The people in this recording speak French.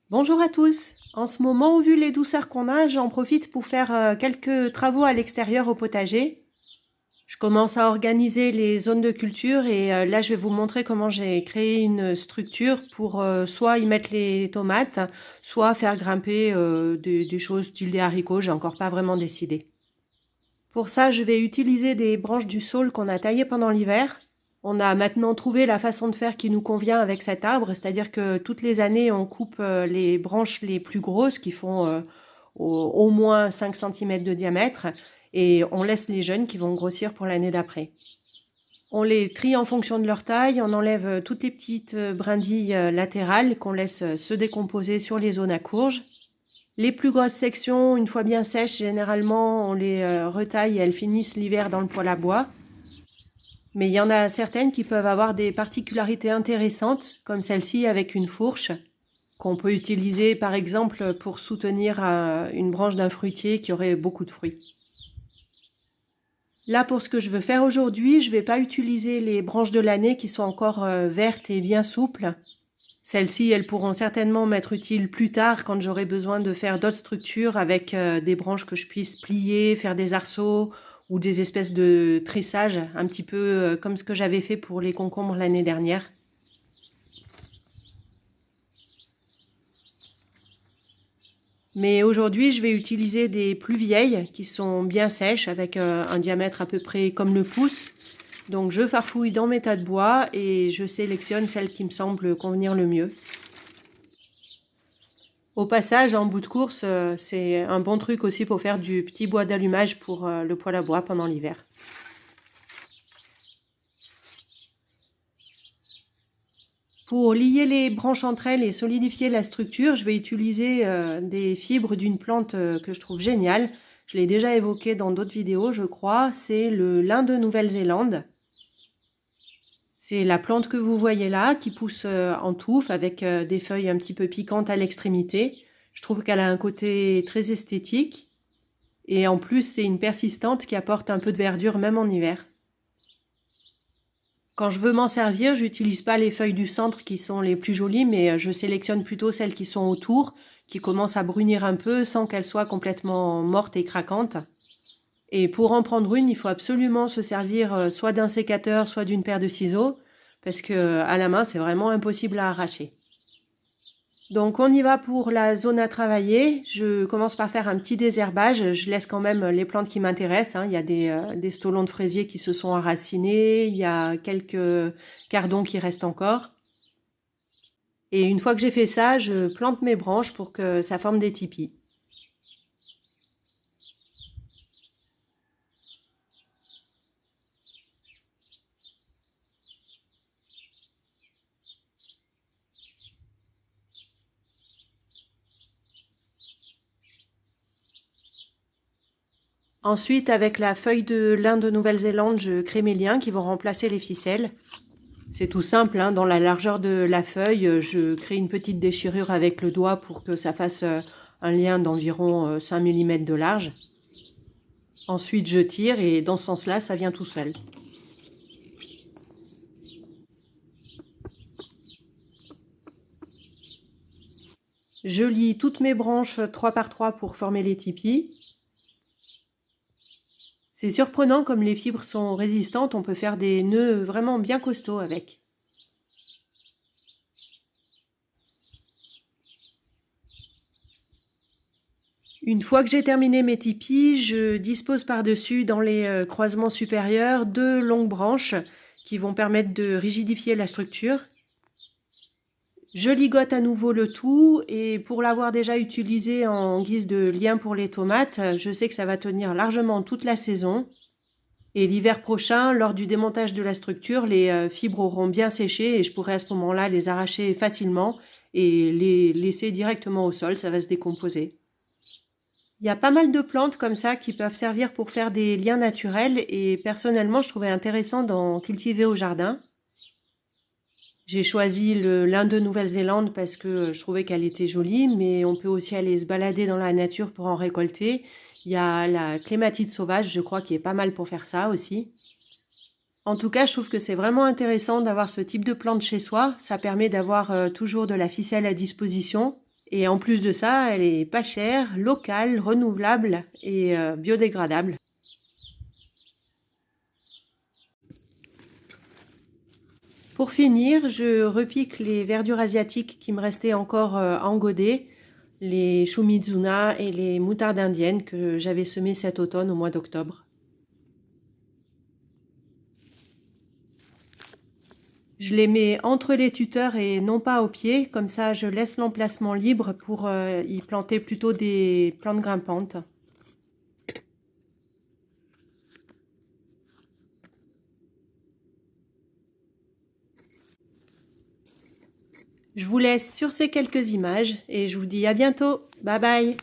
Bonjour à tous. En ce moment, vu les douceurs qu'on a, j'en profite pour faire quelques travaux à l'extérieur au potager. Je commence à organiser les zones de culture et là, je vais vous montrer comment j'ai créé une structure pour soit y mettre les tomates, soit faire grimper des choses style des haricots. J'ai encore pas vraiment décidé. Pour ça, je vais utiliser des branches du saule qu'on a taillées pendant l'hiver. On a maintenant trouvé la façon de faire qui nous convient avec cet arbre, c'est-à-dire que toutes les années, on coupe les branches les plus grosses qui font au moins 5 cm de diamètre et on laisse les jeunes qui vont grossir pour l'année d'après. On les trie en fonction de leur taille, on enlève toutes les petites brindilles latérales qu'on laisse se décomposer sur les zones à courge. Les plus grosses sections, une fois bien sèches, généralement, on les retaille et elles finissent l'hiver dans le poêle à bois. Mais il y en a certaines qui peuvent avoir des particularités intéressantes, comme celle-ci avec une fourche, qu'on peut utiliser par exemple pour soutenir une branche d'un fruitier qui aurait beaucoup de fruits. Là, pour ce que je veux faire aujourd'hui, je ne vais pas utiliser les branches de l'année qui sont encore vertes et bien souples. Celles-ci, elles pourront certainement m'être utiles plus tard quand j'aurai besoin de faire d'autres structures avec des branches que je puisse plier, faire des arceaux ou des espèces de tressage, un petit peu comme ce que j'avais fait pour les concombres l'année dernière. Mais aujourd'hui, je vais utiliser des plus vieilles qui sont bien sèches avec un diamètre à peu près comme le pouce. Donc je farfouille dans mes tas de bois et je sélectionne celles qui me semblent convenir le mieux. Au passage, en bout de course, c'est un bon truc aussi pour faire du petit bois d'allumage pour le poêle à bois pendant l'hiver. Pour lier les branches entre elles et solidifier la structure, je vais utiliser des fibres d'une plante que je trouve géniale. Je l'ai déjà évoqué dans d'autres vidéos, je crois. C'est le lin de Nouvelle-Zélande. C'est la plante que vous voyez là, qui pousse en touffe avec des feuilles un petit peu piquantes à l'extrémité. Je trouve qu'elle a un côté très esthétique. Et en plus, c'est une persistante qui apporte un peu de verdure même en hiver. Quand je veux m'en servir, j'utilise pas les feuilles du centre qui sont les plus jolies, mais je sélectionne plutôt celles qui sont autour, qui commencent à brunir un peu sans qu'elles soient complètement mortes et craquantes. Et pour en prendre une, il faut absolument se servir soit d'un sécateur, soit d'une paire de ciseaux, parce que à la main, c'est vraiment impossible à arracher. Donc on y va pour la zone à travailler. Je commence par faire un petit désherbage. Je laisse quand même les plantes qui m'intéressent, hein. Il y a des stolons de fraisier qui se sont enracinés, il y a quelques cardons qui restent encore. Et une fois que j'ai fait ça, je plante mes branches pour que ça forme des tipis. Ensuite, avec la feuille de lin de Nouvelle-Zélande, je crée mes liens qui vont remplacer les ficelles. C'est tout simple, hein. Dans la largeur de la feuille, je crée une petite déchirure avec le doigt pour que ça fasse un lien d'environ 5 mm de large. Ensuite, je tire et dans ce sens-là, ça vient tout seul. Je lie toutes mes branches 3 par 3 pour former les tipis. C'est surprenant comme les fibres sont résistantes, on peut faire des nœuds vraiment bien costauds avec. Une fois que j'ai terminé mes tipis, je dispose par-dessus dans les croisements supérieurs 2 longues branches qui vont permettre de rigidifier la structure. Je ligote à nouveau le tout et pour l'avoir déjà utilisé en guise de lien pour les tomates, je sais que ça va tenir largement toute la saison. Et l'hiver prochain, lors du démontage de la structure, les fibres auront bien séché et je pourrai à ce moment-là les arracher facilement et les laisser directement au sol, ça va se décomposer. Il y a pas mal de plantes comme ça qui peuvent servir pour faire des liens naturels et personnellement, je trouvais intéressant d'en cultiver au jardin. J'ai choisi le lin de Nouvelle-Zélande parce que je trouvais qu'elle était jolie, mais on peut aussi aller se balader dans la nature pour en récolter. Il y a la clématite sauvage, je crois, qui est pas mal pour faire ça aussi. En tout cas, je trouve que c'est vraiment intéressant d'avoir ce type de plante chez soi. Ça permet d'avoir toujours de la ficelle à disposition. Et en plus de ça, elle est pas chère, locale, renouvelable et biodégradable. Pour finir, je repique les verdures asiatiques qui me restaient encore à engoder, les choux Mizuna et les moutardes indiennes que j'avais semées cet automne au mois d'octobre. Je les mets entre les tuteurs et non pas au pied, comme ça je laisse l'emplacement libre pour y planter plutôt des plantes grimpantes. Je vous laisse sur ces quelques images et je vous dis à bientôt. Bye bye!